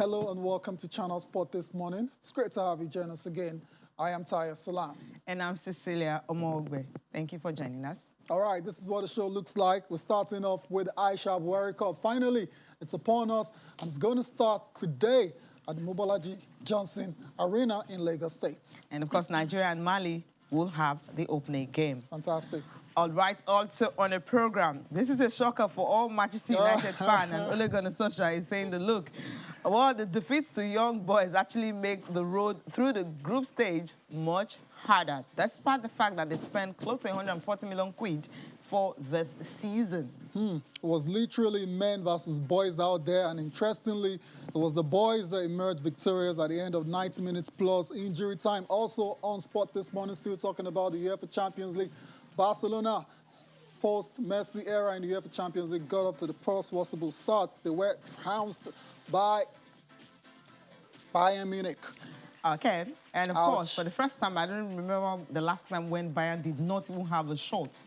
Hello and welcome to Channel Sport this morning. It's great to have you join us again. I am Taya Salam. And I'm Cecilia Omogbe. Thank you for joining us. All right, this is what the show looks like. We're starting off with the Aisha Buhari Cup. Finally, it's upon us, and it's going to start today at the Mobolaji Johnson Arena in Lagos State. And of course, Nigeria and Mali will have the opening game. Fantastic. All right, also on the program, this is a shocker for all Manchester United fans, and Ole Gunnar Solskjaer is saying, look, well, the defeats to young boys actually make the road through the group stage much harder, despite the fact that they spent close to 140 million quid for this season. It was literally men versus boys out there, and interestingly, it was the boys that emerged victorious at the end of 90 minutes plus injury time. Also on spot this morning, still talking about the UEFA Champions League. Barcelona, post-Messi era in the UEFA Champions League, got off to the first possible start. They were trounced by Bayern Munich. Okay, and of course, for the first time, I don't remember the last time when Bayern did not even have a shot.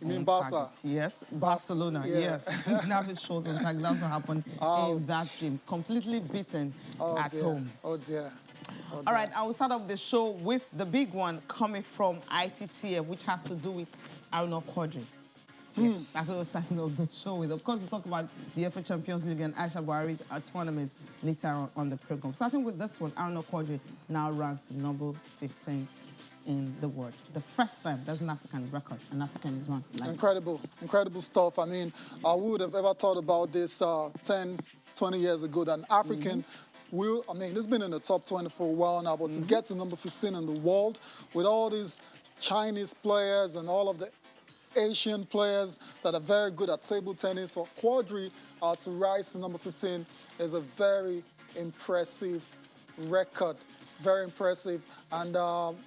You mean Barca? Yes, Barcelona, yes. Didn't have a shot on target. That's what happened in that game. Completely beaten at home. Oh, dear. Oh, all right, I will start off the show with the big one coming from ITTF, which has to do with Aruna. Yes, that's what we're starting off the show with. Of course, we talk about the UEFA Champions League and Aisha Buhari's tournament later on the program. Starting with this one, Aruna now ranked number 15 in the world. The first time there's an African record, an African is ranked. Incredible, incredible stuff. I mean, who would have ever thought about this 10, 20 years ago that an African I mean, it's been in the top 20 for a while now, but to get to number 15 in the world with all these Chinese players and all of the Asian players that are very good at table tennis, for Quadri to rise to number 15 is a very impressive record. Very impressive. And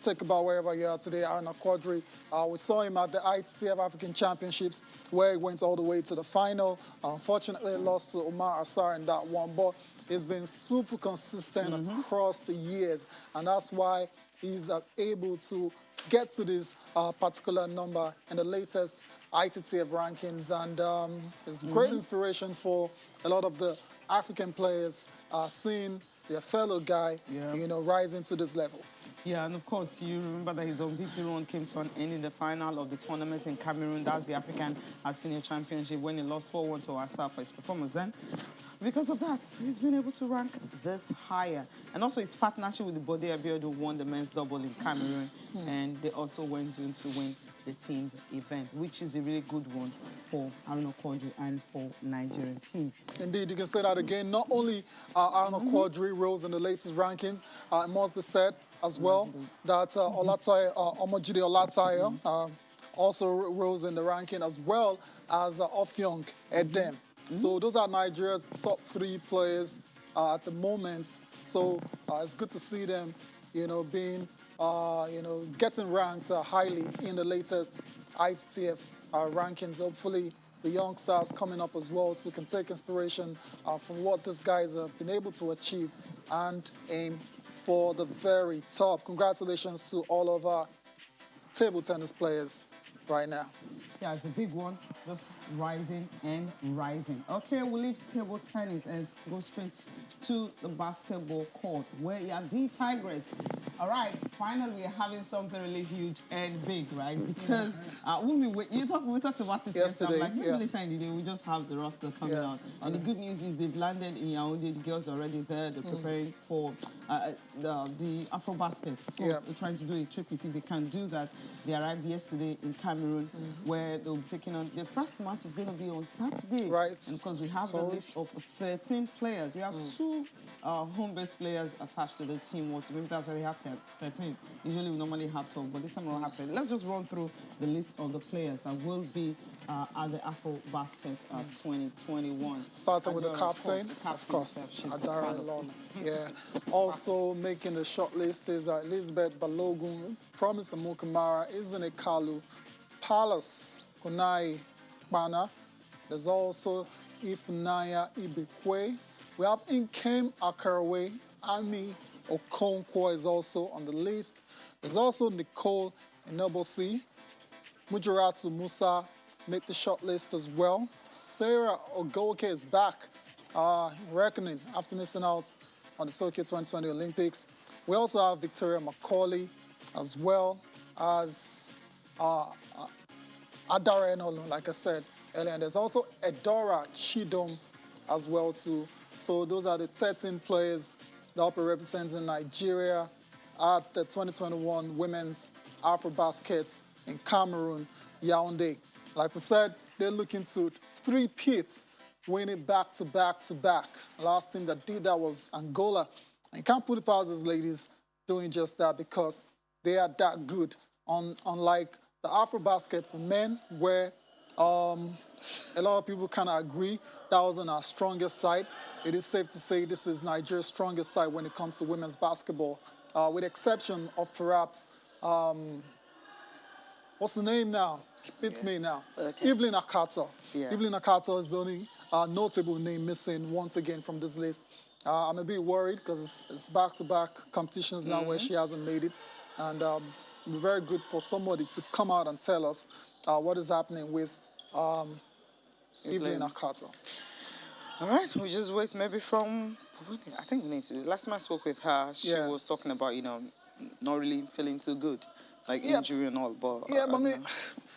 take about wherever you are today, Aruna Quadri. We saw him at the ITTF African Championships, where he went all the way to the final. Unfortunately, lost to Omar Assar in that one, but he's been super consistent across the years, and that's why he's able to get to this particular number in the latest ITTF rankings, and it's great inspiration for a lot of the African players seeing their fellow guy, you know, rising to this level. Yeah, and of course, you remember that his unbeaten run came to an end in the final of the tournament in Cameroon. That's the African Senior Championship, when he lost 4-1 to Assar for his performance then. Because of that, he's been able to rank this higher. And also his partnership with the Bode Abiodun won the men's double in Cameroon. And they also went on to win the team's event, which is a really good one for Aruna Quadri and for Nigerian team. Indeed, you can say that again. Not only Aruna Quadri rose in the latest rankings, it must be said as well that Omojide Olatayo also rose in the ranking, as well as Ofyong Edem. So those are Nigeria's top 3 players at the moment. So it's good to see them, you know, being, you know, getting ranked highly in the latest ITTF rankings. Hopefully, the young stars coming up as well, so can take inspiration from what these guys have been able to achieve and aim for the very top. Congratulations to all of our table tennis players right now. Yeah, it's a big one, just rising and rising. Okay, we'll leave table tennis and go straight to the basketball court, where you have the TIGRESS. All right, finally we're having something really huge and big, right? Because when we talked about it yesterday. Like maybe later in the day, we just have the roster coming out. And the good news is they've landed in Yaoundé. The girls are already there. They're preparing for the AFROBASKET. Of course, they're trying to do a trip. If they can do that, they arrived yesterday in Cameroon, where they'll be taking on the first match is going to be on Saturday. Right. And because we have the list of 13 players, we have 2 home-based players attached to the team. Well, maybe that's why they have 13. Usually we normally have 12, but this time we'll have 10. Let's just run through the list of the players that will be at the AFROBASKET 2021. Starting with the captain, of course, Adara Long. Also making the short list is Elizabeth Balogun, Promise Amukamara, Izene Kalu, Palace Kunai Bana. There's also Ifunaya Ibikwe. We have Nkem Akarawe, Ami Okonkwo is also on the list. There's also Nicole Inobosi, Mujiratu Musa make the short list as well. Sarah Ogoke is back, reckoning after missing out on the Tokyo 2020 Olympics. We also have Victoria Macaulay as well as Adara Enolu, like I said earlier. And there's also Edora Chidom as well too. So those are the 13 players that will be representing Nigeria at the 2021 Women's AFROBASKET in Cameroon, Yaoundé. Like we said, they're looking to three-peat, winning back to back to back. Last team that did that was Angola. And you can't put it past these ladies doing just that because they are that good. Unlike the AFROBASKET for men, where a lot of people kind of agree that wasn't our strongest side. It is safe to say this is Nigeria's strongest side when it comes to women's basketball, with the exception of perhaps, what's the name now? It's me now. Okay. Evelyn Akata. Yeah. Evelyn Akata is the only notable name missing once again from this list. I'm a bit worried because it's back-to-back competitions now where she hasn't made it. And it'd be very good for somebody to come out and tell us what is happening with Evelyn Akata. All right, we just wait maybe from, I think we need to, last time I spoke with her, she was talking about, you know, not really feeling too good, like injury and all, but... Yeah, but I mean...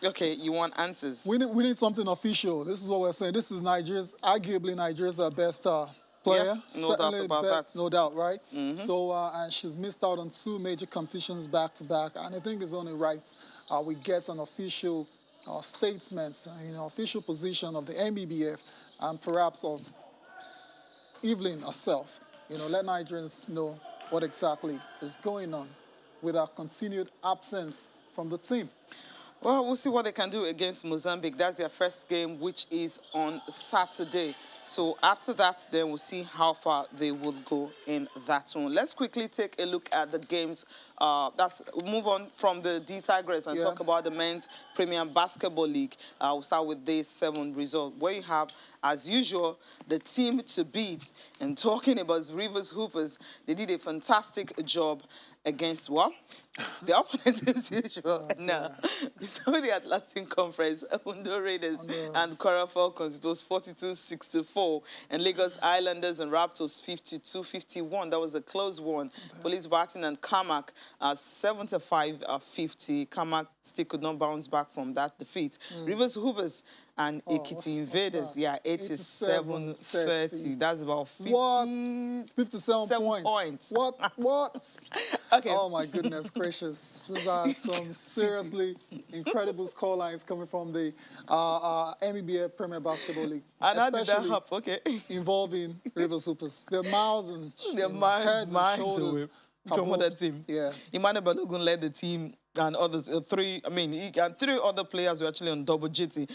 Okay, you want answers? We need something official. This is what we're saying. This is arguably Nigeria's best player. Yeah, no doubt about that. No doubt, right? So, and she's missed out on 2 major competitions back-to-back, and I think it's only right we get an official statement, official position of the NBBF and perhaps of Evelyn herself. Let Nigerians know what exactly is going on with our continued absence from the team. Well, we'll see what they can do against Mozambique. That's their first game, which is on Saturday. So after that, then we'll see how far they will go in that one. Let's quickly take a look at the games. Move on from the TIGRESS and talk about the Men's Premier Basketball League. We'll start with day 7 result, where you have, as usual, the team to beat. And talking about Rivers Hoopers, they did a fantastic job against what? The opponent as usual. We start with the Atlantic Conference, Undo Raiders and Kwara Falcons. It was 42-64. And Lagos Islanders and Raptors 52-51. That was a close one. Police Barton and Kamak 75-50. Kamak still could not bounce back from that defeat. Rivers Hoopers and Ekiti Invaders, 87-30. That's about 57 points. What? Okay. Oh my goodness gracious! These are some seriously incredible scorelines coming from the NBBF Premier Basketball League. And how did that happen? Okay. Involving Rivers Hoopers. They're miles and shoulders from other team. Yeah. Emmanuel Balogun led the team. And others, 3 other players were actually on double digit.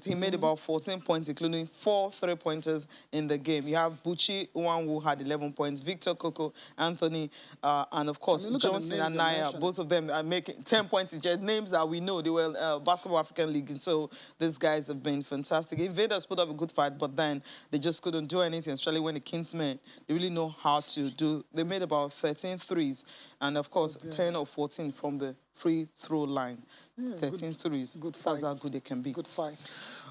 He made about 14 points, including 4 3-pointers in the game. You have Buchi Uwanwu had 11 points, Victor Koko, Anthony, and of course, Johnson and Naya. Both of them are making 10 points. It's just names that we know. They were Basketball African League, and so these guys have been fantastic. Invaders put up a good fight, but then they just couldn't do anything, especially when the Kingsmen, they really know how to do. They made about 13 threes, and of course, 10 or 14 from the free throw line. 13 threes. Good fight. That's how good they can be. Good fight.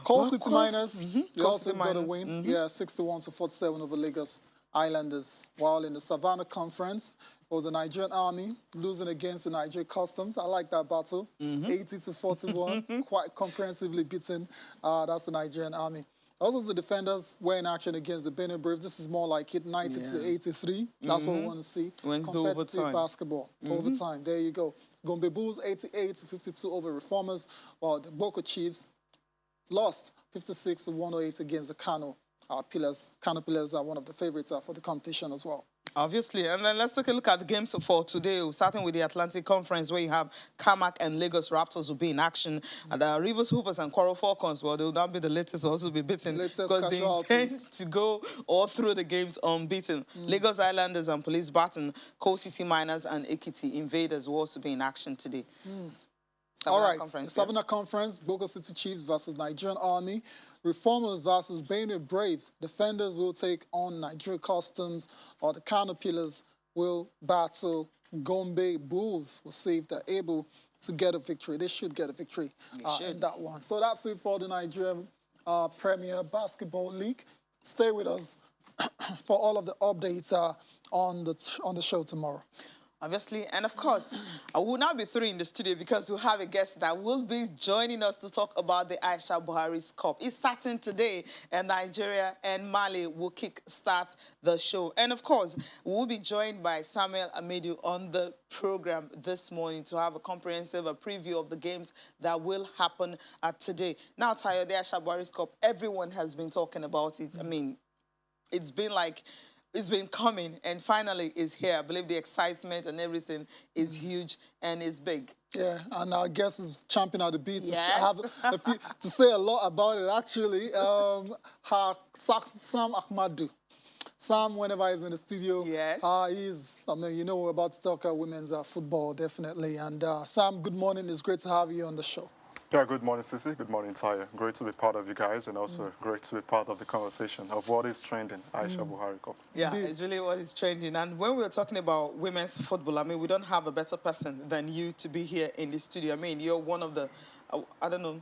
Call City Miners, they also got a win. 61-47 over Lagos Islanders. While in the Savannah Conference, it was the Nigerian Army losing against the Nigerian Customs. I like that battle. 80-41, quite comprehensively beaten. That's the Nigerian Army. Also, the defenders were in action against the Benin Brave. This is more like it 90-83. That's what we want to see. Competitive basketball. Overtime. There you go. Gombe Bulls 88-52 over Reformers. While the Boko Chiefs lost 56-108 against the Kano Pillars. Kano Pillars are one of the favorites for the competition as well. Obviously. And then let's take a look at the games for today, starting with the Atlantic Conference, where you have Kamak and Lagos Raptors will be in action. And Rivers Hoopers and Kwara Falcons, well, they will not be the latest, will also be beaten because they intend to go all through the games unbeaten. Lagos Islanders and Police Barton, Coal City Miners and Ekiti Invaders will also be in action today. All right, Savannah Conference, Boko City Chiefs versus Nigerian Army. Reformers versus Benin Braves. Defenders will take on Nigerian Customs, or the Kano Pillars will battle Gombe Bulls. We'll see if they're able to get a victory. They should get a victory in that one. So that's it for the Nigerian Premier Basketball League. Stay with us. for all of the updates on the show tomorrow. Obviously, and of course, I will not be three in the studio because we have a guest that will be joining us to talk about the Aisha Buhari's Cup. It's starting today, and Nigeria and Mali will kick-start the show. And of course, we'll be joined by Samuel Amedu on the program this morning to have a comprehensive preview of the games that will happen today. Now, Tayo, the Aisha Buhari's Cup, everyone has been talking about it. I mean, it's been coming, and finally is here. I believe the excitement and everything is huge and is big. Yeah, and our guest is champing at the beat Yes. to say a lot about it, actually. Sam Ahmadu. Sam, whenever he's in the studio, yes. we're about to talk women's football, definitely. And Sam, good morning. It's great to have you on the show. Yeah, good morning, Sissy. Good morning, Taya. Great to be part of you guys, and also great to be part of the conversation of what is trending, Aisha Buhari Cup. Yeah, it's really what is trending. And when we're talking about women's football, I mean, we don't have a better person than you to be here in the studio. I mean, you're one of the, I don't know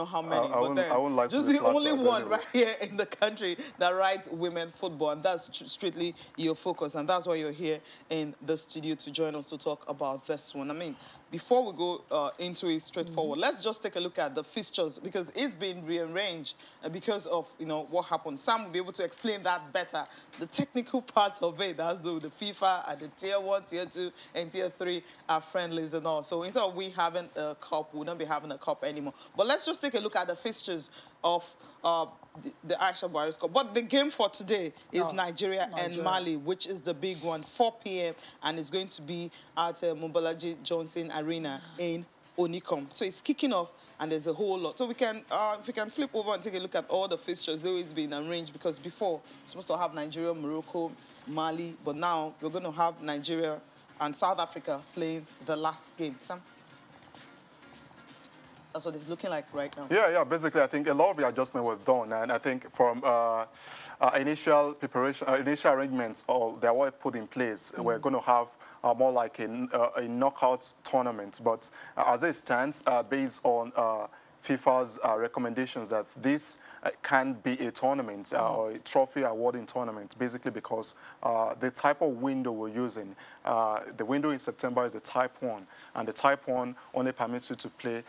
how many, but then just the only one right here in the country that writes women's football, and that's strictly your focus, and that's why you're here in the studio to join us to talk about this one. I mean, before we go into it straightforward, let's just take a look at the fixtures, because it's been rearranged because of, what happened. Sam will be able to explain that better. The technical part of it has to do with the FIFA and the Tier 1, Tier 2, and Tier 3 friendlies and all. So instead of we having a cup, we'll not be having a cup anymore. But let's just take a look at the fixtures of the Aisha Buhari's Cup. But the game for today is Nigeria and Mali, which is the big one, 4 p.m. and it's going to be at Mobolaji Johnson Arena in Onikom. So it's kicking off, and there's a whole lot. So we can, if we can flip over and take a look at all the fixtures, though it's been arranged, because before we're supposed to have Nigeria, Morocco, Mali, but now we're going to have Nigeria and South Africa playing the last game. Sam? That's what it's looking like right now. Yeah. Basically, I think a lot of the adjustment was done, and I think from initial preparation, initial arrangements, they were put in place. We're going to have more like a knockout tournament. But as it stands, based on FIFA's recommendations, that this can be a tournament or a trophy awarding tournament, basically because the type of window we're using, the window in September is the Type 1, and the Type 1 only permits you to play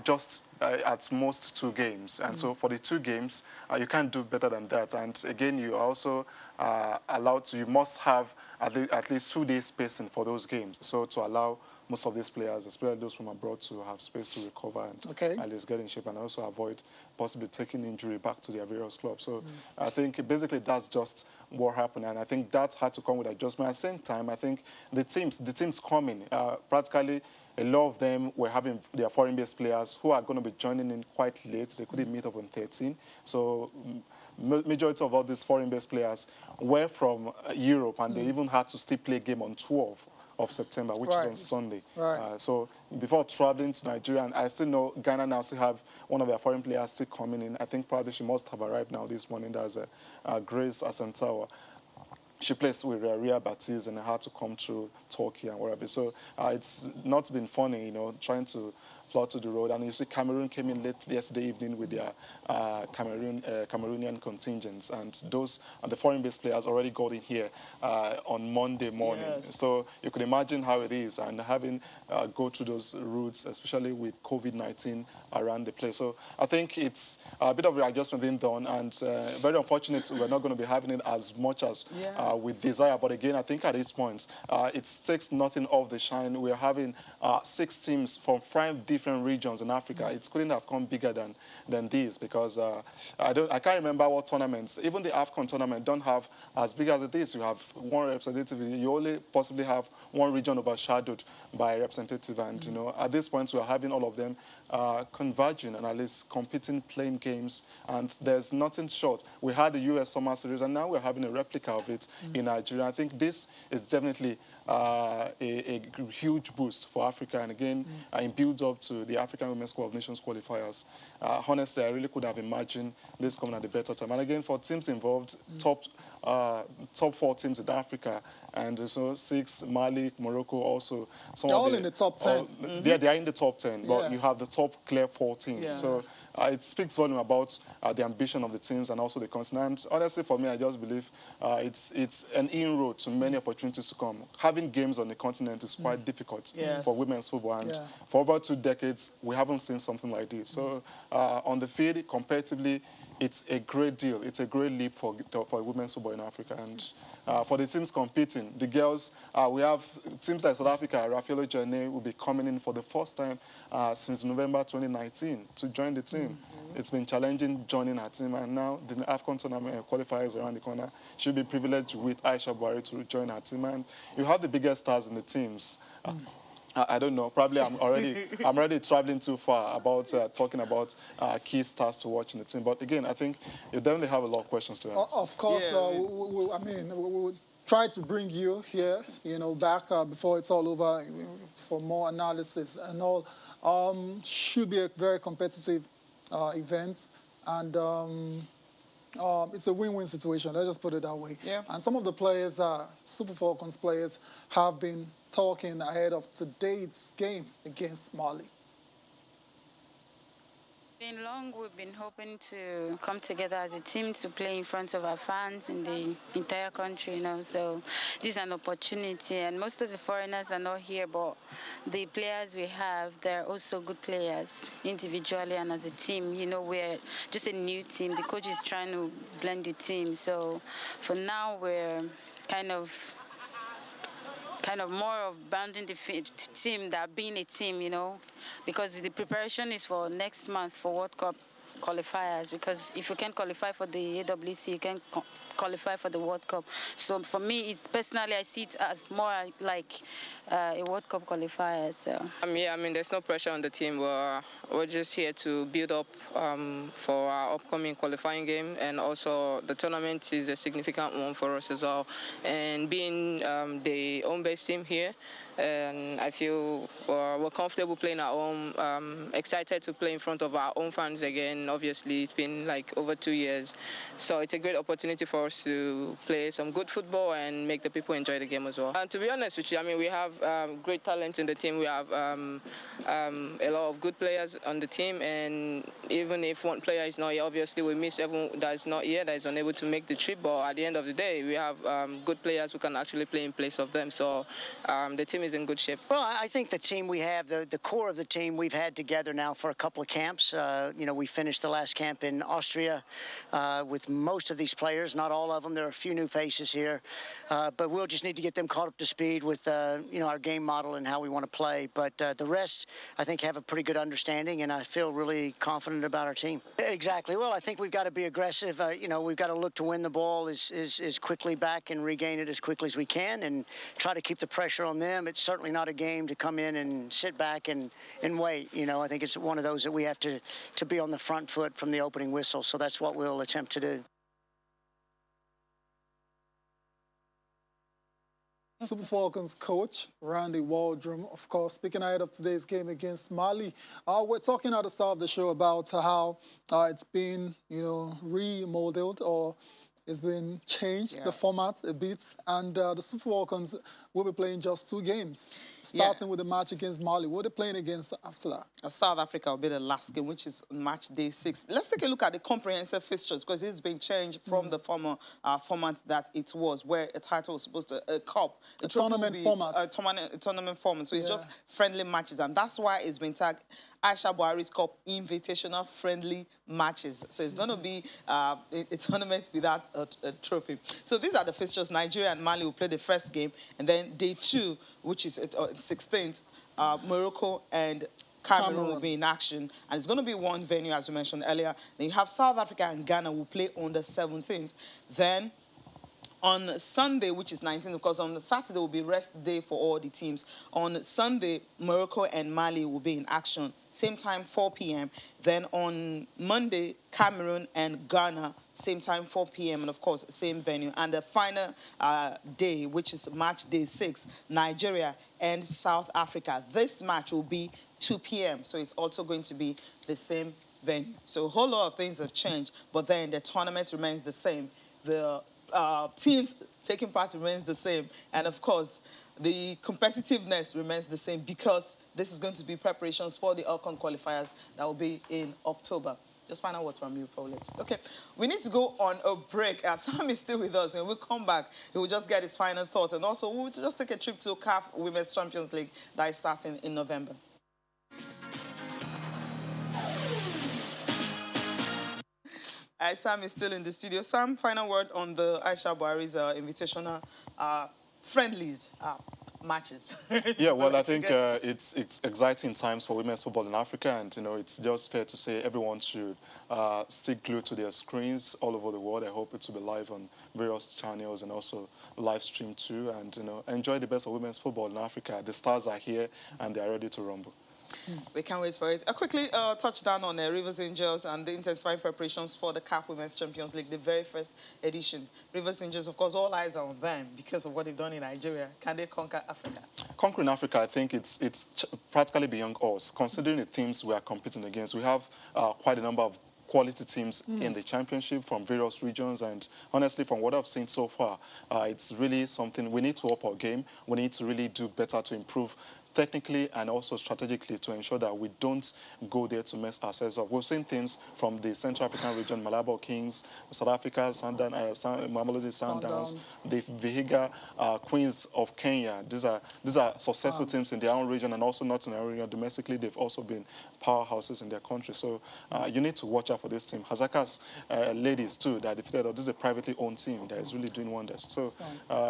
just at most 2 games. And so for the 2 games, you can't do better than that. And again, you are also you must have at least 2 days spacing for those games. So to allow most of these players, especially those from abroad, to have space to recover and at least get in shape, and also avoid possibly taking injury back to their various clubs. So I think basically that's just what happened, and I think that had to come with adjustment. At the same time, I think the teams coming, practically a lot of them were having their foreign-based players who are going to be joining in quite late. They couldn't meet up on 13. So majority of all these foreign-based players were from Europe, and they even had to still play a game on 12th of September, which is on Sunday. So before traveling to Nigeria, and I still know Ghana now still have one of their foreign players still coming in. I think probably she must have arrived now this morning. There's Grace Asantawa. She plays with Ria Batiz and had to come through Turkey and wherever. So it's not been funny, trying to plot to the road. And you see Cameroon came in late yesterday evening with their Cameroonian contingents. And the foreign-based players already got in here on Monday morning. Yes. So you could imagine how it is, and having go through those routes, especially with COVID-19 around the place. So I think it's a bit of an adjustment being done, and very unfortunate we're not going to be having it as much as we desire. But again, I think at this point, it takes nothing off the shine. We're having 6 teams from 5 different regions in Africa. It couldn't have come bigger than this, because I can't remember what tournaments, even the AFCON tournament, don't have as big as it is. You have 1 representative. You only possibly have 1 region overshadowed by a representative. And at this point, we're having all of them converging and at least competing, playing games. And there's nothing short. We had the US Summer Series, and now we're having a replica of it in Nigeria. I think this is definitely a huge boost for Africa, and again, in build-up to the African Women's Cup of Nations qualifiers. Honestly, I really could have imagined this coming at a better time. And again, for teams involved, top 4 teams in Africa, and so 6, Mali, Morocco, also. They're all in the top 10. They are in the top 10, but you have the top clear 4 teams. So it speaks volume about the ambition of the teams and also the continent. Honestly, for me, I just believe it's an inroad to many opportunities to come. Having games on the continent is quite difficult for women's football, and for over 2 decades, we haven't seen something like this. So on the field, comparatively, it's a great deal. It's a great leap for women's football in Africa. And for the teams competing, the girls, we have teams like South Africa. Rafaela Jane will be coming in for the first time since November 2019 to join the team. It's been challenging joining her team, and now the AFCON tournament qualifiers around the corner. She'll be privileged with Aisha Buhari to join her team. And you have the biggest stars in the teams. I don't know. Probably I'm already traveling too far about talking about key stars to watch in the team. But again, I think you definitely have a lot of questions to ask. Of course, I mean, we will try to bring you here, back before it's all over for more analysis and all. Should be a very competitive event, and it's a win-win situation. Let's just put it that way. Yeah. And some of the players, Super Falcons players, have been talking ahead of today's game against Mali. Been long, we've been hoping to come together as a team to play in front of our fans in the entire country, so this is an opportunity, and most of the foreigners are not here, but the players we have, they're also good players individually and as a team. We're just a new team. The coach is trying to blend the team, so for now we're kind of more of bounding the team than being a team, because the preparation is for next month for World Cup qualifiers, because if you can qualify for the AWC, you can qualify for the World Cup. So for me, it's personally, I see it as more like a World Cup qualifier. So. Yeah, I mean, there's no pressure on the team. We're just here to build up for our upcoming qualifying game, and also the tournament is a significant one for us as well. And being the home-based team here, and I feel we're comfortable playing at home, excited to play in front of our own fans again. Obviously, it's been like over 2 years, so it's a great opportunity for us to play some good football and make the people enjoy the game as well. And to be honest with you, I mean, we have great talent in the team. We have a lot of good players on the team, and even if one player is not here, obviously we miss everyone that is not here, that is unable to make the trip. But at the end of the day, we have good players who can actually play in place of them. So the team is in good shape. Well, I think the team we have, the core of the team we've had together now for a couple of camps. We finished the last camp in Austria with most of these players, not all of them. There are a few new faces here, but we'll just need to get them caught up to speed with our game model and how we want to play. But the rest, I think, have a pretty good understanding, and I feel really confident about our team. Exactly. Well, I think we've got to be aggressive. We've got to look to win the ball as quickly back and regain it as quickly as we can, and try to keep the pressure on them. It's certainly not a game to come in and sit back and wait. I think it's one of those that we have to be on the front foot from the opening whistle. So that's what we'll attempt to do. Super Falcons coach Randy Waldrum, of course, speaking ahead of today's game against Mali. We're talking at the start of the show about how it's been, remodeled, or it's been changed, the format a bit, and the Super Falcons will be playing just 2 games, starting with the match against Mali. What are they playing against after that? South Africa will be the last game, which is match day 6. Let's take a look at the comprehensive fixtures, because it's been changed from the former format that it was, where a title was supposed to, a cup, a tournament format. A tournament format. So it's just friendly matches, and that's why it's been tagged Aisha Buhari's Cup Invitational Friendly Matches. So it's going to be a tournament without a trophy. So these are the fixtures. Nigeria and Mali will play the first game, and then day 2, which is 16th, Morocco and Cameroon will be in action, and it's going to be one venue, as we mentioned earlier. Then you have South Africa and Ghana will play on the 17th. Then on Sunday, which is 19th, because on Saturday will be rest day for all the teams. On Sunday, Morocco and Mali will be in action. Same time, 4 p.m. Then on Monday, Cameroon and Ghana, same time, 4 p.m. And, of course, same venue. And the final day, which is match day 6, Nigeria and South Africa. This match will be 2 p.m. So it's also going to be the same venue. So a whole lot of things have changed, but then the tournament remains the same. The teams taking part remains the same. And of course, the competitiveness remains the same because this is going to be preparations for the Alcon qualifiers that will be in October. Just find out what's from you, Paulette. Okay, we need to go on a break. Sam is still with us. When we come back, he will just get his final thoughts. And also, we'll just take a trip to CAF Women's Champions League that is starting in November. All right, Sam is still in the studio. Sam, final word on the Aisha Buhari's invitational friendlies matches. Yeah, well, I think it's exciting times for women's football in Africa, and it's just fair to say everyone should stick glued to their screens all over the world. I hope it will be live on various channels and also live stream too, and enjoy the best of women's football in Africa. The stars are here and they are ready to rumble. We can't wait for it. Quickly touch down on Rivers Angels and the intensifying preparations for the CAF Women's Champions League, the very first edition. Rivers Angels, of course, all eyes are on them because of what they've done in Nigeria. Can they conquer Africa? Conquering Africa, I think it's practically beyond us. Considering the teams we are competing against, we have quite a number of quality teams in the championship from various regions, and honestly, from what I've seen so far, it's really something we need to up our game. We need to really do better to improve technically and also strategically to ensure that we don't go there to mess ourselves up. We've seen things from the Central African region, Malabo Kings, South Africa, Mamelodi Sundowns, the Vihiga Queens of Kenya. These are successful teams in their own region, and also not in our region. Domestically, they've also been powerhouses in their country. So you need to watch out for this team. Hazaka's ladies too, that defeated. This is a privately owned team that is really doing wonders. So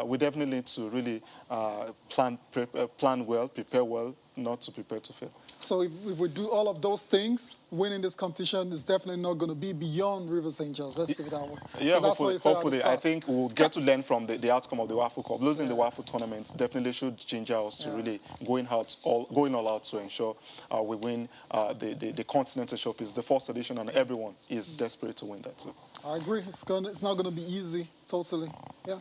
we definitely need to really plan well, prepare well, not to prepare to fail. So if we do all of those things, winning this competition is definitely not going to be beyond Rivers Angels. Let's say that one. Yeah, hopefully I think we'll get to learn from the outcome of the WAFU Cup. Losing the WAFU tournament definitely should ginger us to really going all out to ensure we win the Continental Cup. It's the first edition, and everyone is desperate to win that too. I agree. It's not going to be easy, totally. Yeah.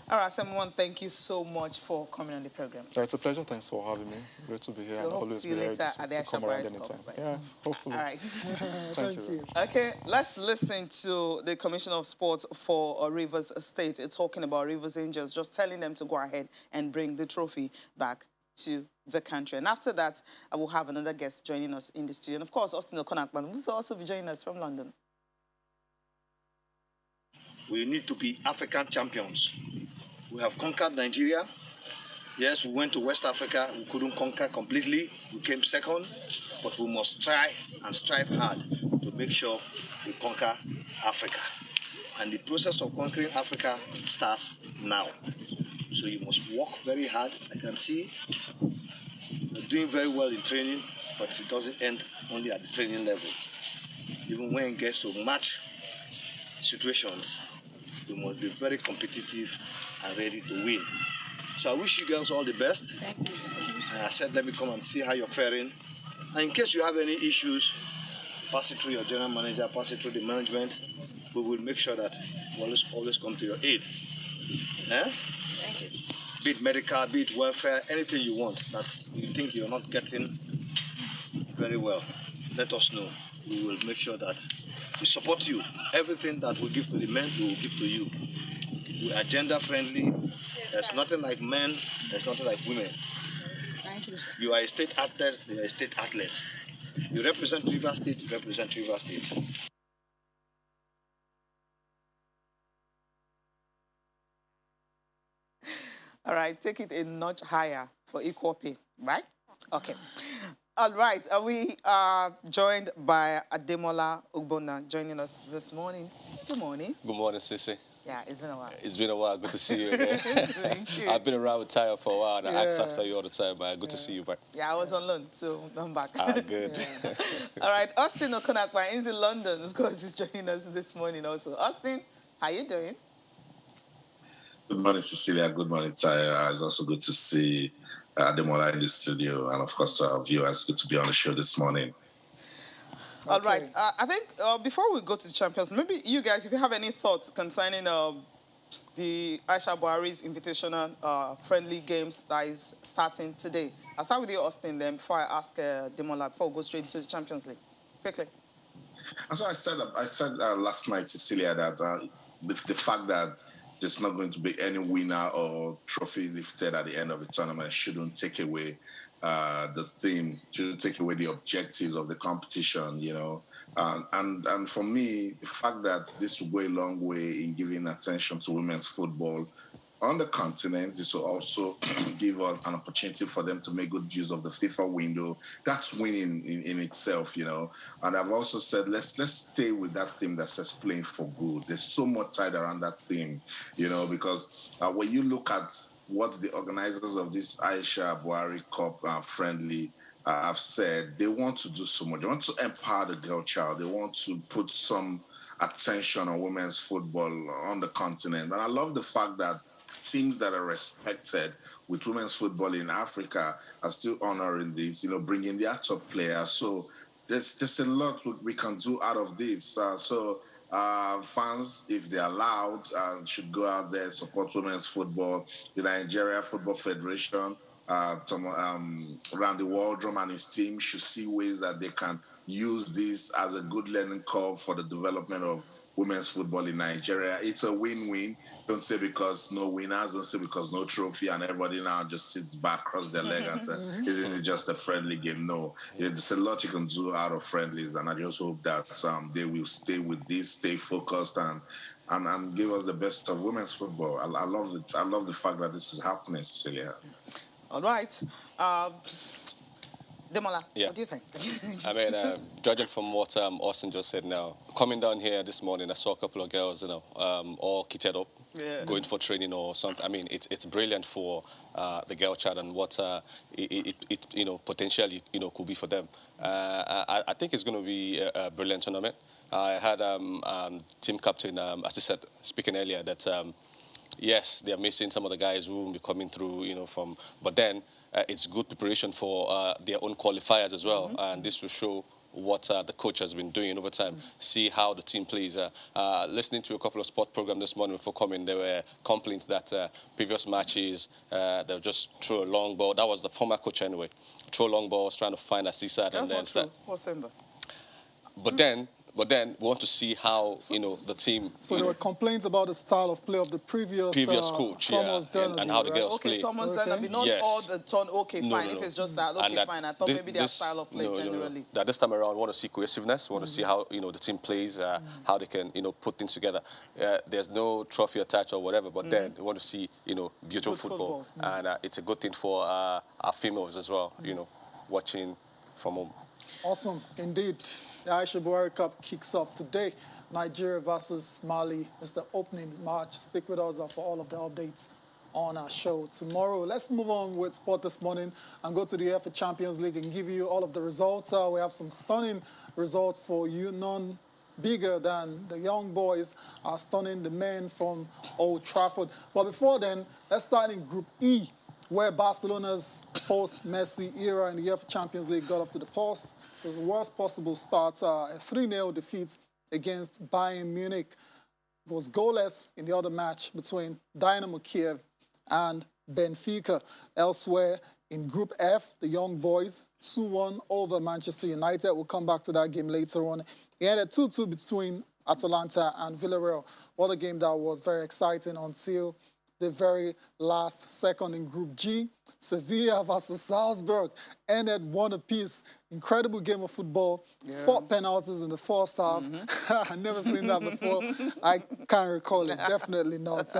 All right, someone, thank you so much for coming on the program. It's a pleasure. Thanks for having me. Great to be here, and always be ready to come around anytime. Right? Yeah, hopefully. All right. Thank you. Okay, let's listen to the Commissioner of Sports for Rivers State talking about Rivers Angels, just telling them to go ahead and bring the trophy back to the country. And after that, I will have another guest joining us in the studio. And of course, Austin Okonakman, who will also be joining us from London. We need to be African champions. We have conquered Nigeria. Yes, we went to West Africa. We couldn't conquer completely. We came second. But we must try and strive hard to make sure we conquer Africa. And the process of conquering Africa starts now. So you must work very hard. I can see you're doing very well in training, but it doesn't end only at the training level. Even when it gets to match situations, you must be very competitive and ready to win. So I wish you girls all the best. Thank you. And I said, let me come and see how you're faring. And in case you have any issues, pass it through your general manager, pass it through the management. We will make sure that we always come to your aid. Thank you. Be it medical, be it welfare, anything you want that you think you're not getting very well, let us know. We will make sure that we support you. Everything that we give to the men, we will give to you. We are gender friendly. There's nothing like men, there's nothing like women. Thank you. You are a state athlete, you are a state athlete. You represent Rivers State, you represent Rivers State. All right, take it a notch higher for equal pay, right? Okay. All right, we are joined by Ademola Ugbona joining us this morning. Good morning. Good morning, Sissy. Yeah, it's been a while. It's been a while. Good to see you again. Thank you. I've been around with Tayo for a while, and I ask after you all the time, man. Good to see you back. Yeah, I was on loan, so I'm back. Good. All right, Austin Okonakwa is in London. Of course, he's joining us this morning also. Austin, how you doing? Good morning, Cecilia. Good morning, Tayo. It's also good to see Ademola in the studio, and of course to our viewers. Good to be on the show this morning. All right. I think before we go to the champions, maybe you guys, if you have any thoughts concerning the Aisha Buhari's invitational friendly games that is starting today. I'll start with you, Austin, then before I ask Demola, before we go straight into the Champions League. Quickly. And so I said last night, Cecilia, that the fact that there's not going to be any winner or trophy lifted at the end of the tournament. Shouldn't take away the theme, shouldn't take away the objectives of the competition, you know. And for me, the fact that this will go a long way in giving attention to women's football on the continent, this will also give an opportunity for them to make good use of the FIFA window. That's winning in itself, you know. And I've also said, let's stay with that theme that says playing for good. There's so much tied around that theme, you know, because when you look at what the organizers of this Aisha Buhari Cup friendly have said, they want to do so much. They want to empower the girl child. They want to put some attention on women's football on the continent. And I love the fact that teams that are respected with women's football in Africa are still honoring this, you know, bringing their top players. So there's a lot we can do out of this. Fans, if they're allowed, should go out there, support women's football. The Nigeria Football Federation, Randy Waldrum and his team should see ways that they can use this as a good learning curve for the development of women's football in Nigeria. It's a win-win. Don't say because no winners, don't say because no trophy, and everybody now just sits back, cross their leg and says, isn't it just a friendly game? No. There's a lot you can do out of friendlies, and I just hope that they will stay with this, stay focused, and give us the best of women's football. I love the fact that this is happening, Cecilia. All right. Demola, what do you think? I mean, judging from what Austin just said now, coming down here this morning, I saw a couple of girls, you know, all kitted up, going for training or something. I mean, it's brilliant for the girl child and what it you know, potentially, you know, could be for them. I think it's going to be a brilliant tournament. I had team captain, as I said, speaking earlier, that yes, they're missing some of the guys who will be coming through, you know, but then it's good preparation for their own qualifiers as well. And this will show what the coach has been doing over time, see how the team plays. Listening to a couple of sport programs this morning before coming, there were complaints that previous matches, they'll just throw a long ball. That was the former coach anyway. Throw long balls, trying to find a seaside. That's and not then true. What's in there? But then we want to see how, you know, the team... So there were complaints about the style of play of the previous coach, Thomas Dernaby, and how the girls play. Okay, Thomas Dernaby, not all the turn, fine. If it's just that, okay, fine. I thought maybe their style of play generally. That this time around, we want to see cohesiveness. We want to see how, you know, the team plays, how they can, you know, put things together. There's no trophy attached or whatever, but then we want to see, you know, beautiful football. And it's a good thing for our females as well, you know, watching from home. Awesome, indeed. The Aisha Buhari Cup kicks off today. Nigeria versus Mali is the opening match. Stick with us for all of the updates on our show tomorrow. Let's move on with sport this morning and go to the UEFA Champions League and give you all of the results. We have some stunning results for you, none bigger than the young boys are stunning the men from Old Trafford. But before then, let's start in Group E, where Barcelona's post-Messi era in the UEFA Champions League got off to the worst possible start. A 3-0 defeat against Bayern Munich. It was goalless in the other match between Dynamo Kiev and Benfica. Elsewhere, in Group F, the young boys, 2-1 over Manchester United. We'll come back to that game later on. It ended 2-2 between Atalanta and Villarreal. What a game that was, very exciting until the very last second. In Group G, Sevilla versus Salzburg ended 1 apiece. Incredible game of football. 4 penalties in the first half. I've never seen that before. I can't recall it. Definitely not.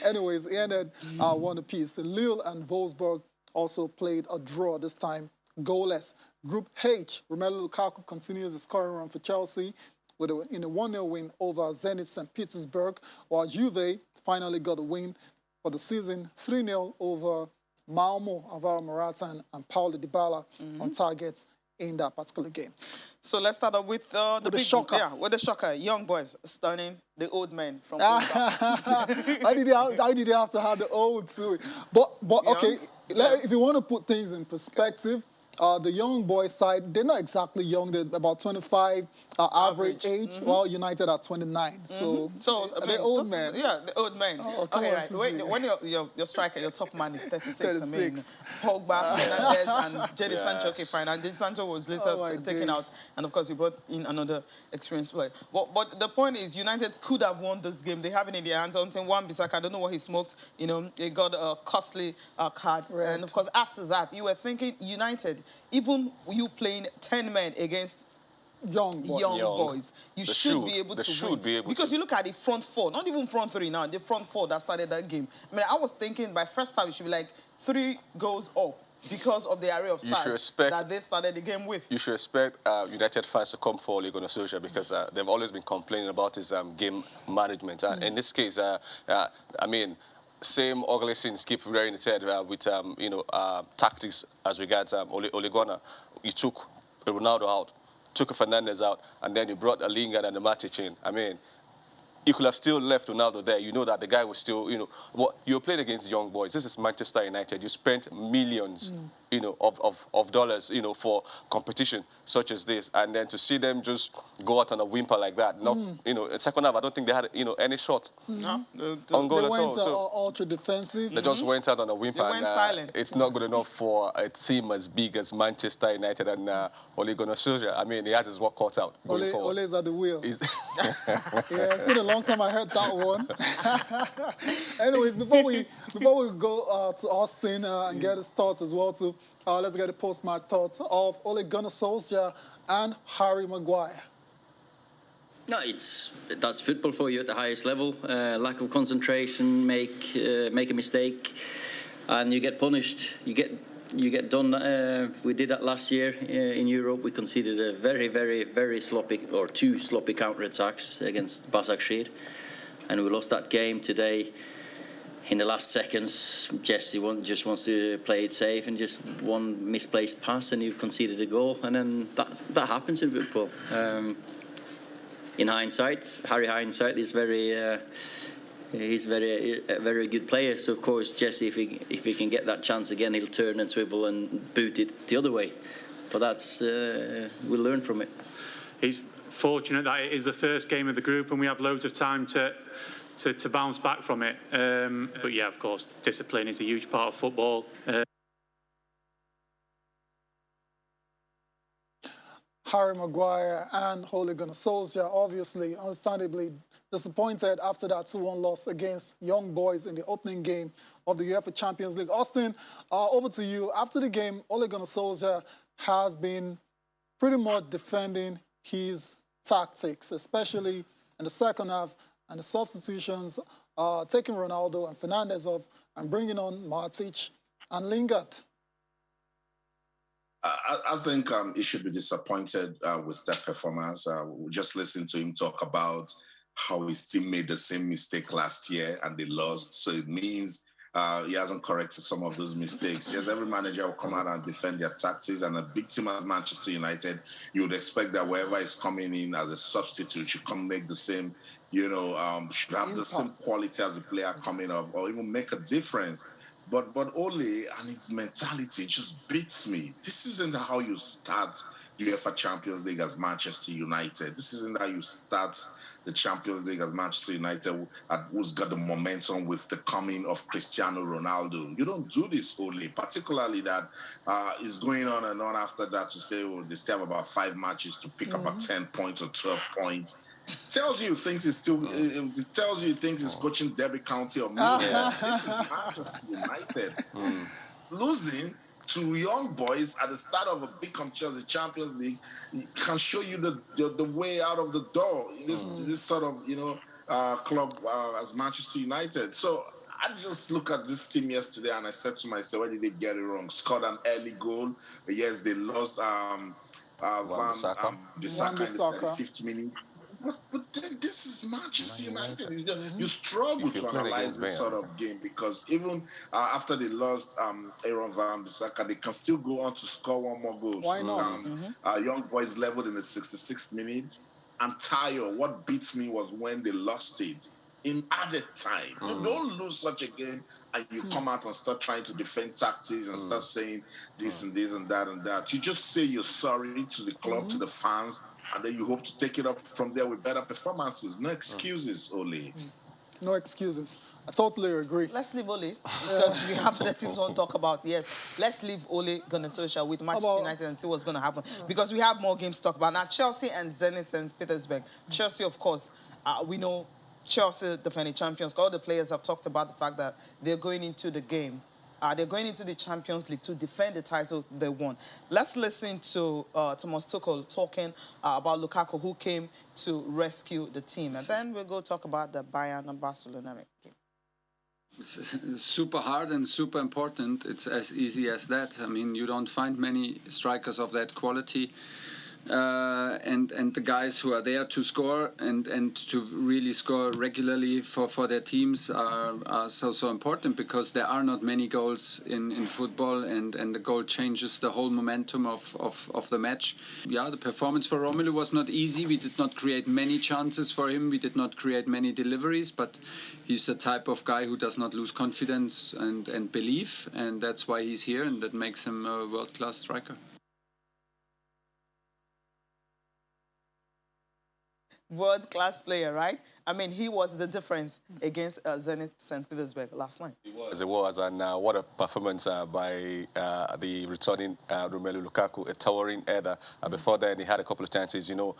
Anyways, it ended 1 apiece. Lille and Wolfsburg also played a draw, this time goalless. Group H, Romelu Lukaku continues the scoring run for Chelsea in a 1-0 win over Zenit St. Petersburg, while Juve finally got a win for the season, 3-0 over Malmo. Alvaro Morata and Paulo Dybala on targets in that particular game. So let's start off with the big shocker. Yeah, with the shocker. Young boys stunning the old men from Why did they have to have the old to it? But okay, if you want to put things in perspective, The young boys side, they're not exactly young. They're about 25 average age, while United are 29. So, I mean, they're old men. Yeah, the old men. Oh, okay, right. Sissy. When your striker, your top man is 36. 36. I mean, Pogba, Fernandez, and Jadon Sancho. Okay, fine. And Jadon Sancho was later taken out, and of course, he brought in another experienced player. But the point is, United could have won this game. They have it in their hands. Until Wan-Bissaka, I don't know what he smoked. You know, he got a costly card. Right. And of course, after that, you were thinking United, even you playing 10 men against young boys, you should be able to win. Because you look at the front four, not even front three now, the front four that started that game. I mean, I was thinking by first time it should be like 3 goals up because of the array of stars that they started the game with. You should expect United fans to come for Ole Gunnar Solskjaer because they've always been complaining about his game management. In this case, I mean, same ugly sins keep rearing its head with you know, tactics as regards Ole Gunnar. You took Ronaldo out, took Fernandez out, and then you brought a Lingard and a Matic in. I mean, you could have still left Ronaldo there. You know that the guy was still, you know, what you're playing against young boys. This is Manchester United. You spent millions, you know, of dollars, you know, for competition such as this, and then to see them just go out on a whimper like that. Not, you know, in second half, I don't think they had, you know, any shot on goal at all. So ultra defensive. They just went out on a whimper. They went silent. It's not good enough for a team as big as Manchester United and Ole Gunnar Solskjaer. I mean, he has his work cut out going forward. Ole's at the wheel. Yeah, it's been a long time I heard that one. Anyways, before we go to Austin and get his thoughts as well too, let's get a post-match thoughts of Ole Gunnar Solskjaer and Harry Maguire. No, that's football for you at the highest level. Lack of concentration, make a mistake, and you get punished. You get done. We did that last year in Europe. We conceded a very, very, very sloppy, or 2 sloppy counter-attacks against Başakşehir, and we lost that game today. In the last seconds, Jesse just wants to play it safe, and just one misplaced pass, and you've conceded a goal, and then that happens in football. In hindsight, Harry Hindsight is he's a very good player. So of course, Jesse, if he can get that chance again, he'll turn and swivel and boot it the other way. But that's we'll learn from it. He's fortunate that it is the first game of the group, and we have loads of time to bounce back from it. But yeah, of course, discipline is a huge part of football. Harry Maguire and Ole Gunnar Solskjaer, obviously, understandably disappointed after that 2-1 loss against Young Boys in the opening game of the UEFA Champions League. Austin, over to you. After the game, Ole Gunnar Solskjaer has been pretty much defending his tactics, especially in the second half, and the substitutions, taking Ronaldo and Fernandez off and bringing on Matic and Lingard. I think he should be disappointed with that performance. We just listened to him talk about how his team made the same mistake last year and they lost. So it means he hasn't corrected some of those mistakes. Yes, every manager will come out and defend their tactics. And a big team as Manchester United, you would expect that wherever he's coming in as a substitute, should come make the same, you know, should have the same quality as the player coming off, or even make a difference. But Ole and his mentality just beats me. This isn't how you start the UEFA Champions League as Manchester United. This isn't how you start the Champions League as Manchester United, who's got the momentum with the coming of Cristiano Ronaldo. You don't do this, Ole, particularly that is going on and on after that to say, oh, they still have about 5 matches to pick about 10 points or 12 points. Tells you thinks it's still. It tells you he thinks it's coaching Derby County or Millwall. This is Manchester United losing to Young Boys at the start of a big competition, the Champions League, can show you the way out of the door. This sort of club as Manchester United. So I just look at this team yesterday and I said to myself, where did they get it wrong? Scored an early goal. Yes, they lost Wan-Bissaka in the 50th minute. But this is Manchester United. You struggle to analyze this sort of game because even after they lost Aaron Wan-Bissaka, they can still go on to score 1 more goal. Why not? Young Boys leveled in the 66th minute. And Tayo, what beats me was when they lost it in added time. You don't lose such a game and you come out and start trying to defend tactics and start saying this and this and that. You just say you're sorry to the club, to the fans, and then you hope to take it up from there with better performances. No excuses, Ole. No excuses. I totally agree. Let's leave Ole, because we have other teams we want to talk about. Yes, let's leave Ole Gunnar Solskjaer with Manchester United and see what's going to happen, because we have more games to talk about. Now, Chelsea and Zenit St. Petersburg. Chelsea, of course, we know Chelsea, defending champions. All the players have talked about the fact that they're going into the game. They're going into the Champions League to defend the title they won. Let's listen to Thomas Tuchel talking about Lukaku, who came to rescue the team. And then we'll go talk about the Bayern and Barcelona game. It's super hard and super important. It's as easy as that. I mean, you don't find many strikers of that quality. And the guys who are there to score and to really score regularly for their teams are so important, because there are not many goals in football, and the goal changes the whole momentum of the match. Yeah, the performance for Romelu was not easy. We did not create many chances for him. We did not create many deliveries, but he's the type of guy who does not lose confidence and belief, and that's why he's here, and that makes him a world-class striker. World-class player, right? I mean, he was the difference against Zenit St. Petersburg last night. It was, and what a performance by the returning Romelu Lukaku, a towering header. Before then, he had a couple of chances. You know,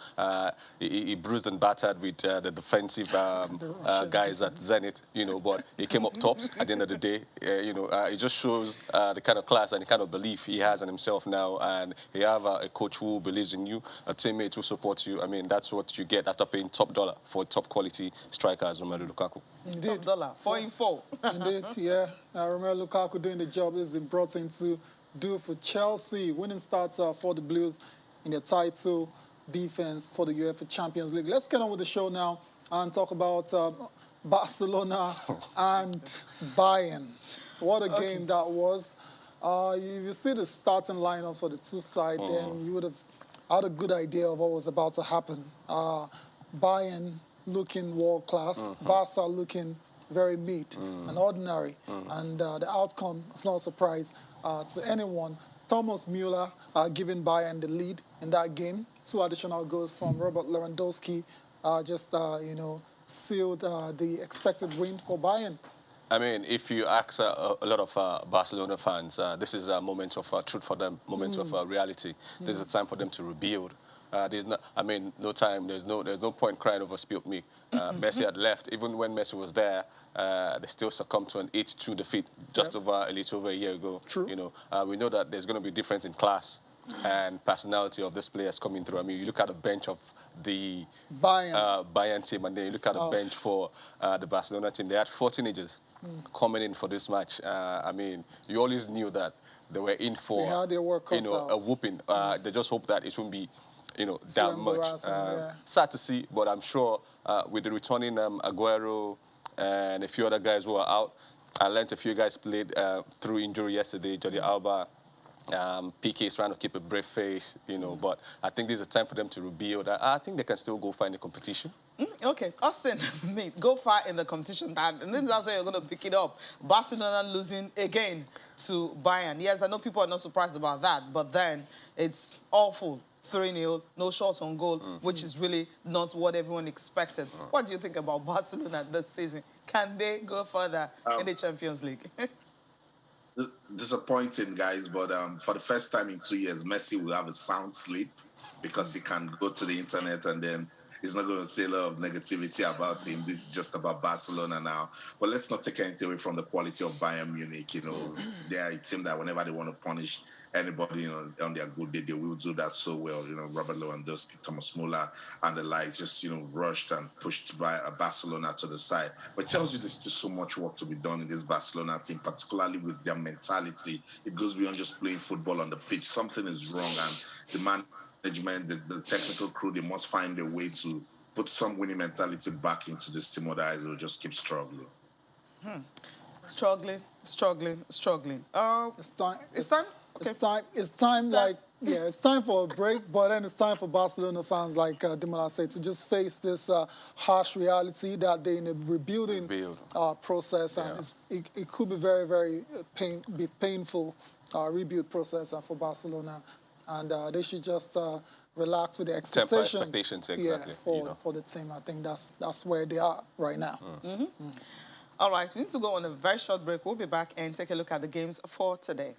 he bruised and battered with the defensive guys at Zenit. You know, but he came up tops at the end of the day. You know, it just shows the kind of class and the kind of belief he has in himself now. And he have a coach who believes in you, a teammate who supports you. I mean, that's what you get after paying top dollar for top quality striker as Romelu Lukaku. Indeed. Top dollar, 4 in 4. Indeed, yeah. Romelu Lukaku doing the job he's been brought in to do for Chelsea. Winning starts for the Blues in their title defense for the UEFA Champions League. Let's get on with the show now and talk about Barcelona and Bayern. What a game that was. If you see the starting lineups for the two sides, then you would have had a good idea of what was about to happen. Bayern looking world-class, Barca looking very mid and ordinary. And the outcome is not a surprise to anyone. Thomas Müller giving Bayern the lead in that game. 2 additional goals from Robert Lewandowski you know, sealed the expected win for Bayern. I mean, if you ask a lot of Barcelona fans, this is a moment of truth for them, moment of reality. This is a time for them to rebuild. There's no, I mean, no time. There's no point crying over spilt milk. Messi had left. Even when Messi was there, they still succumbed to an 8-2 defeat just over a little over a year ago. True. You know, we know that there's going to be a difference in class and personality of these players coming through. I mean, you look at the bench of the Bayern team, and then you look at the bench for the Barcelona team. They had 4 teenagers coming in for this match. I mean, you always knew that they were in for a whooping. They just hope that it won't be that much. Sad to see, but I'm sure with the returning Aguero and a few other guys who are out, I learned a few guys played through injury yesterday. Jordi Alba, PK is trying to keep a brave face, you know, but I think this is a time for them to rebuild. I think they can still go find the competition. Okay, Austin, go far in the competition, and then that's where you're going to pick it up. Barcelona losing again to Bayern. Yes, I know people are not surprised about that, but then it's awful. 3-0, no shots on goal, which is really not what everyone expected. What do you think about Barcelona this season? Can they go further in the Champions League? Disappointing, guys, but for the first time in 2 years, Messi will have a sound sleep because he can go to the internet and then he's not going to say a lot of negativity about him. This is just about Barcelona now. But let's not take anything away from the quality of Bayern Munich. You know, they are a team that whenever they want to punish anybody, you know, on their good day, they will do that so well. You know, Robert Lewandowski, Thomas Müller, and the likes just, you know, rushed and pushed by Barcelona to the side. But it tells you there's still so much work to be done in this Barcelona team, particularly with their mentality. It goes beyond just playing football on the pitch. Something is wrong, and the management, the technical crew, they must find a way to put some winning mentality back into this team, otherwise they'll just keep struggling. Struggling. It's time. Okay. It's time like Yeah, it's time for a break, but then it's time for Barcelona fans, like Demola said, to just face this harsh reality that they're in a rebuilding process, and it could be very, very painful rebuild process for Barcelona, and they should just relax with the expectations. Temper expectations, exactly. For the team. I think that's where they are right now. All right, we need to go on a very short break. We'll be back and take a look at the games for today.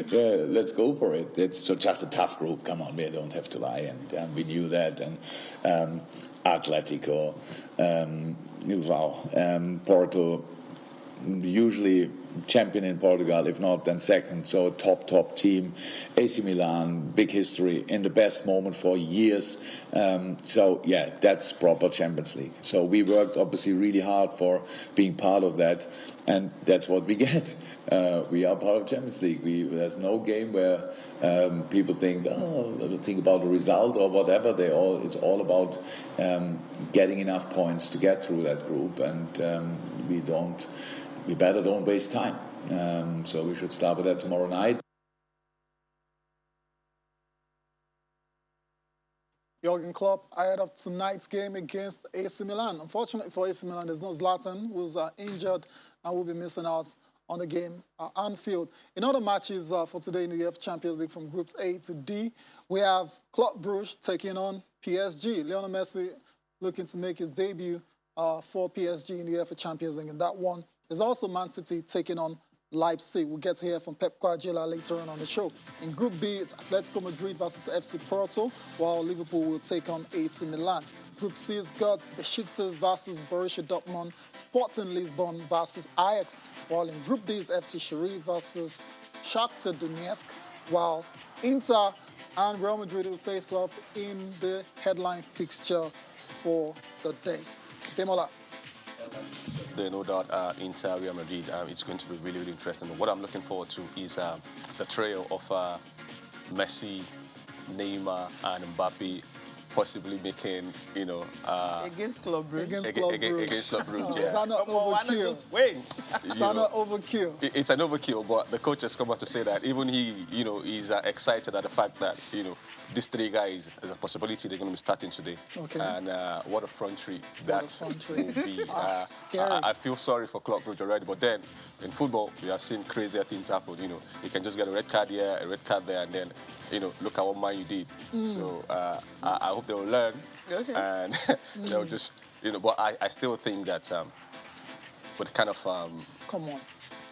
Yeah, let's go for it. It's just a tough group. Come on, we don't have to lie, and we knew that. And Atletico, Porto, usually champion in Portugal, if not then second. So a top team. AC Milan, big history, in the best moment for years. So yeah, that's proper Champions League. So we worked obviously really hard for being part of that, and that's what we get. We are part of Champions League. There's no game where people think about the result or whatever. It's all about getting enough points to get through that group, and we better don't waste time. So we should start with that tomorrow night. Jurgen Klopp ahead of tonight's game against AC Milan. Unfortunately for AC Milan, there's no Zlatan, who's injured and will be missing out on the game at Anfield. In other matches for today in the UEFA Champions League from Groups A to D, we have Club Brugge taking on PSG. Lionel Messi looking to make his debut for PSG in the UEFA Champions League in that one. There's also Man City taking on Leipzig. We'll get to hear from Pep Guardiola later on the show. In Group B, it's Atletico Madrid versus FC Porto, while Liverpool will take on AC Milan. Group C has got Besiktas versus Borussia Dortmund, Sporting Lisbon versus Ajax, while in Group D is FC Sheriff versus Shakhtar Donetsk, while Inter and Real Madrid will face off in the headline fixture for the day. Demola. They know that Inter, Real Madrid, it's going to be really, really interesting. But what I'm looking forward to is the trio of Messi, Neymar, and Mbappe possibly making, against Club Brugge. Against Club Brugge, yeah. Is that not overkill? Why not just wait? Is that not overkill? It's an overkill, but the coach has come out to say that even he, is excited at the fact that, these three guys, there's a possibility they're going to be starting today. Okay. And what a front three that will be. Scary. I feel sorry for Club Brugge already, but then in football, we have seen crazier things happen. You can just get a red card here, a red card there, and then, look at what Man you did. So I hope they will learn. Okay. And they'll just, but I still think that with the kind of come on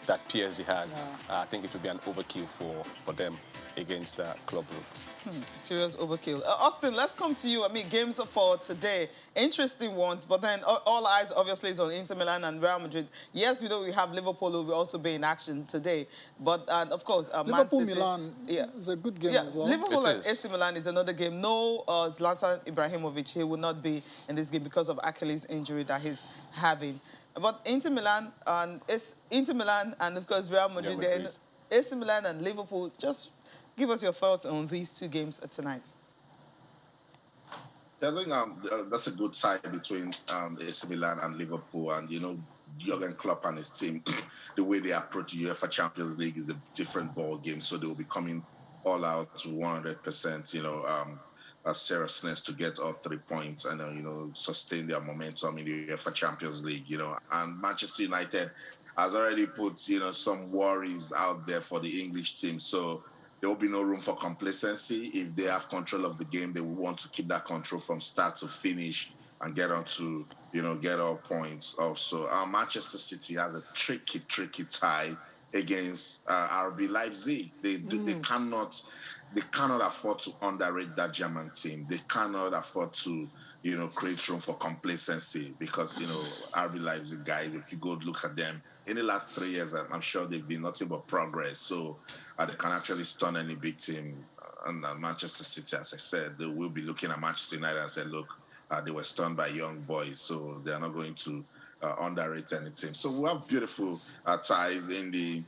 that PSG has, I think it would be an overkill for them against Club Brugge. Serious overkill. Austin, let's come to you. I mean, games for today, interesting ones, but then all eyes obviously is on Inter Milan and Real Madrid. Yes, we know we have Liverpool who will also be in action today, but of course, Man City. Milan is a good game as well. Liverpool and AC Milan is another game. No Zlatan Ibrahimovic, he will not be in this game because of Achilles injury that he's having. But Inter Milan and of course Real Madrid, then AC Milan and Liverpool. Just give us your thoughts on these two games tonight. I think that's a good tie between AC Milan and Liverpool, and Jurgen Klopp and his team. The way they approach the UEFA Champions League is a different ball game, so they will be coming all out to 100%. Seriousness to get all 3 points and sustain their momentum in the UEFA Champions League. And Manchester United has already put some worries out there for the English team, so there will be no room for complacency. If they have control of the game, they will want to keep that control from start to finish and get on to, get all points also. Manchester City has a tricky tie against RB Leipzig. They cannot afford to underrate that German team. They cannot afford to, create room for complacency because, RB Leipzig guys, if you go look at them, in the last 3 years, I'm sure they've been nothing but progress. So they can actually stun any big team. And Manchester City, as I said, they will be looking at Manchester United and say, look, they were stunned by young boys, so they're not going to underrate any team. So we have beautiful ties in the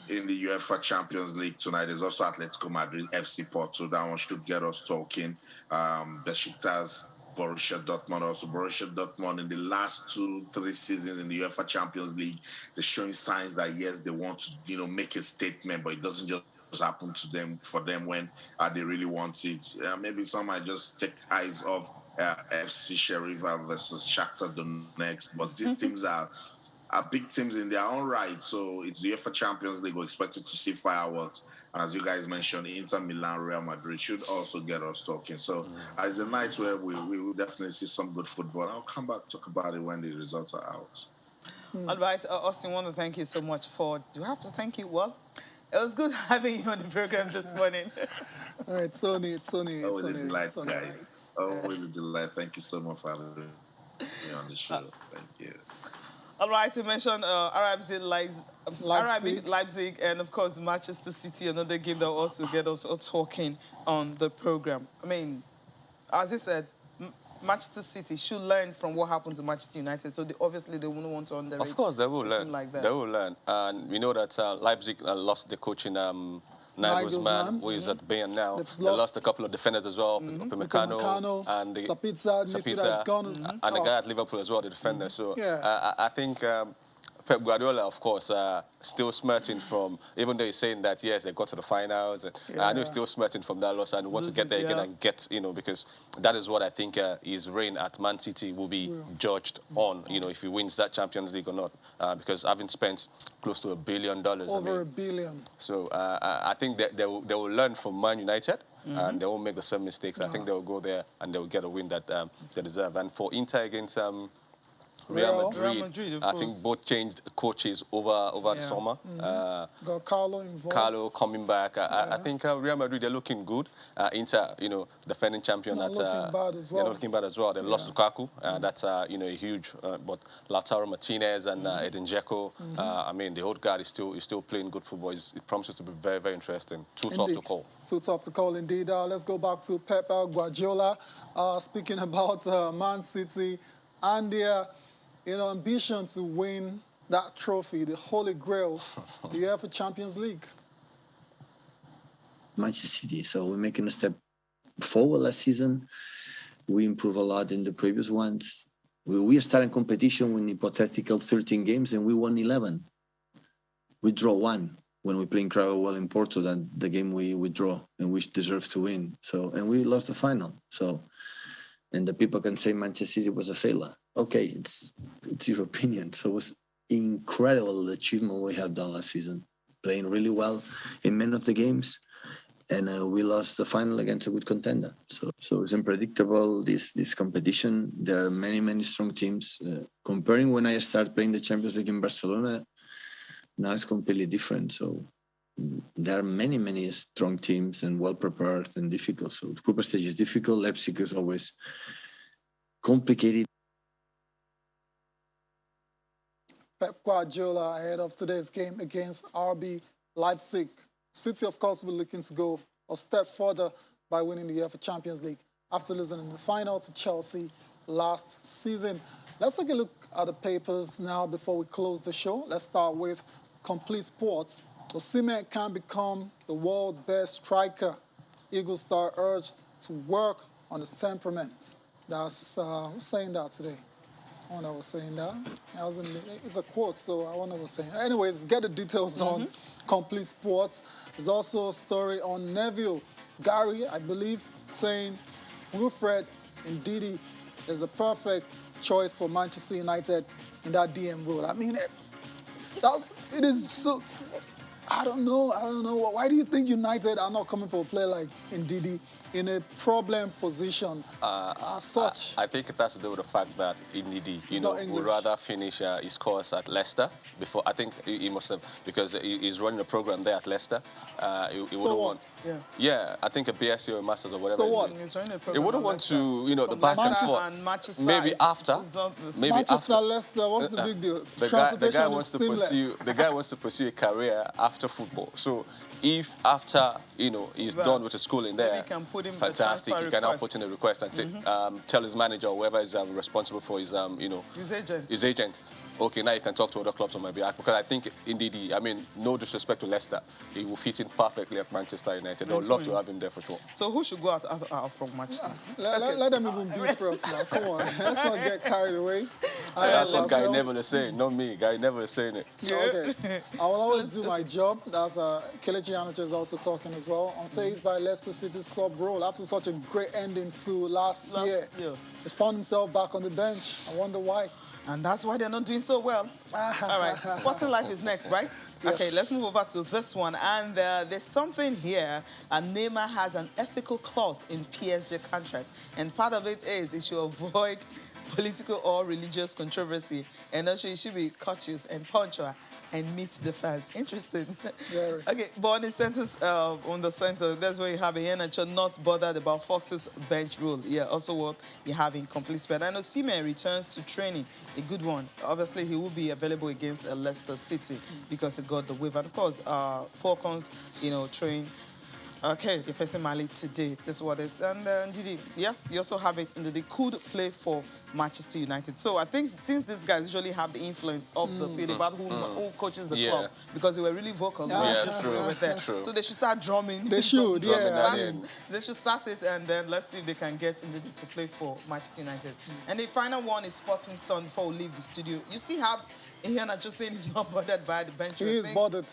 UEFA Champions League tonight. There's also Atletico Madrid, FC Porto. That one should get us talking. Besiktas Borussia Dortmund also. Borussia Dortmund in the last 2-3 seasons in the UEFA Champions League, they're showing signs that yes, they want to, make a statement, but it doesn't just happen to them for them when they really want it. Maybe some might just take eyes off FC Sheriff versus Shakhtar Donetsk, but these teams are big teams in their own right. So it's the UEFA Champions League. We're expected to see fireworks. And as you guys mentioned, Inter Milan, Real Madrid should also get us talking. So it's a night where we will definitely see some good football. I'll come back talk about it when the results are out. All right, Austin, I want to thank you so much for... Do I have to thank you? Well, it was good having you on the program this morning. All right, Tony. Always a delight, guys. Always a delight. Thank you so much for having me on the show. Thank you. All right, you mentioned RB Leipzig, and of course Manchester City, another game that will also get us all talking on the program. I mean, as I said, Manchester City should learn from what happened to Manchester United. So obviously they wouldn't want to underrate. Of course, they will learn. Like that. They will learn, and we know that Leipzig lost the coach in Nagelsmann, who is at Bayern now. They lost a couple of defenders as well, Upamecano and the Sapitza, and the guy at Liverpool as well, the defender. So I think Pep Guardiola, of course, still smirching from, even though he's saying that, yes, they got to the finals. I know he's still smirching from that loss and want to get there again and get, because that is what I think his reign at Man City will be judged on, if he wins that Champions League or not. Because having spent close to $1 billion. Over $1 billion. So I think that they will learn from Man United. And they won't make the same mistakes. I think they will go there and they will get a win that they deserve. And for Inter against Real Madrid, I think both changed coaches over the summer. Got Carlo involved. Carlo coming back. I think Real Madrid, they're looking good. Inter, defending champion. Not looking bad as well. They're not looking bad as well. They lost Lukaku. That's, a huge... but Lautaro Martinez and Edin Dzeko, I mean, the old guard is still playing good football. It promises to be very, very interesting. Too tough to call. Too tough to call, indeed. Let's go back to Pep Guardiola. Speaking about Man City and their... ambition to win that trophy, the Holy Grail, the UEFA Champions League. Manchester City. So we're making a step forward last season. We improved a lot in the previous ones. We are starting competition with hypothetical 13 games and we won 11. We draw 1 when we play incredibly well in Porto, and the game we draw and we deserve to win. So, and we lost the final. So, and the people can say Manchester City was a failure. Okay, it's your opinion. So it was incredible the achievement we have done last season, playing really well in many of the games, and we lost the final against a good contender. So it's unpredictable, this competition. There are many strong teams. Comparing when I started playing the Champions League in Barcelona, now it's completely different. So there are many strong teams and well prepared and difficult. So the group stage is difficult. Leipzig is always complicated. Pep Guardiola ahead of today's game against RB Leipzig. City, of course, will be looking to go a step further by winning the UEFA Champions League after losing in the final to Chelsea last season. Let's take a look at the papers now before we close the show. Let's start with Complete Sports. Osimhen can become the world's best striker. Eagle Star urged to work on his temperament. That's who's saying that today? I was saying that. It's a quote, so I was saying. Anyways, get the details on Complete Sports. There's also a story on Neville Gary, I believe, saying Wilfred Ndidi is a perfect choice for Manchester United in that DM role. I mean, it is so... I don't know. Why do you think United are not coming for a player like Ndidi in a problem position as such? I think it has to do with the fact that Ndidi, would rather finish his course at Leicester before. I think he must have, because he's running a program there at Leicester. He wouldn't want. Yeah, I think a BSc or a Master's or whatever. So what? He wouldn't want to, the back and forth. Maybe after. Manchester, Leicester, what's the big deal? The guy wants to pursue. The guy wants to pursue a career after football. So if after he's done with the schooling there, fantastic. He can now put in a request and tell his manager or whoever is responsible for his his agent okay, now you can talk to other clubs on my behalf. Because I think, indeed, I mean, no disrespect to Leicester, he will fit in perfectly at Manchester United. They would love to have him there for sure. So who should go out from Manchester? Let them even beat first now. Come on, let's not get carried away. That's what Guy Neville is saying, not me. Guy Neville is saying it. Yeah. Okay. I will always do my job. That's Kelechi Iheanacho is also talking as well. Unfazed by Leicester City's sub role after such a great ending to last year. He's found himself back on the bench. I wonder why. And that's why they're not doing so well. All right, Sporting Life is next, right? Yes. Okay, let's move over to this one. And there's something here. Neymar has an ethical clause in PSG contract. And part of it is it should avoid political or religious controversy. And also it should be courteous and punctual and meet the fans. Interesting. Yeah. Okay, but on the center, that's where you have Iheanacho not bothered about Fox's bench rule. Yeah, also what you have in complete speed. I know Osimhen returns to training, a good one. Obviously, he will be available against Leicester City because he got the waiver. And of course, Falcons, train. Okay, they're facing Mali today. This is what it is. And Ndidi, yes, you also have it. Ndidi could play for Manchester United. So I think since these guys usually have the influence of the field about who coaches the club, because they were really vocal. True. So they should start drumming. They should, They should start it, and then let's see if they can get Ndidi to play for Manchester United. And the final one is Sporting Sun before we leave the studio. You still have Iheanacho just saying he's not bothered by the bench. He is bothered.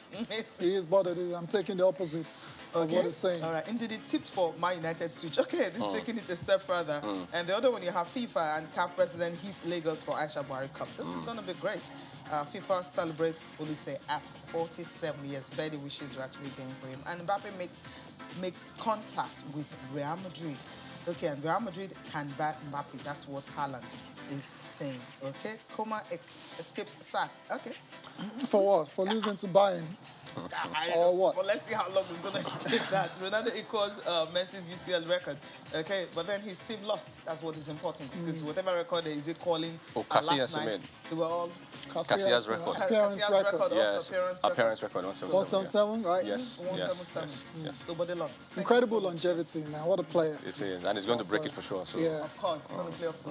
He is bothered. I'm taking the opposite. Of what he's saying. All right, indeed, it tipped for Man United switch. Okay, this is taking it a step further. And the other one, you have FIFA and CAF president hits Lagos for Aisha Buhari Cup. This is going to be great. FIFA celebrates Olise at 47 years. Betty wishes we're actually going for him. And Mbappe makes contact with Real Madrid. Okay, and Real Madrid can back Mbappe. That's what Haaland is saying. Okay, Coma escapes sack. Okay. For what? For losing to Bayern? Or what? Well, let's see how long he's going to escape that. Ronaldo equals Messi's UCL record. Okay, but then his team lost. That's what is important. Because whatever record is equaling last night, they were all... Casillas record. Appearance record. Yes. Appearance record. 177, right? Yes. 177. Yes. So, but they lost. Incredible longevity, man. What a player. It is. And he's going to break it for sure. So. Yeah. Of course. He's going to play up to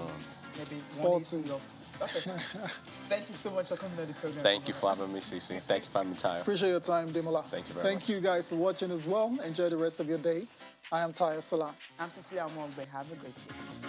maybe 180 of... Okay. Thank you so much for coming on the program. Thank you for having me, Cece. Thank you for having me, Tyre. Appreciate your time, Demola. Thank you very much. Thank you guys for watching as well. Enjoy the rest of your day. I am Tyre Salam. I'm Cecilia Mwongbe. Have a great day.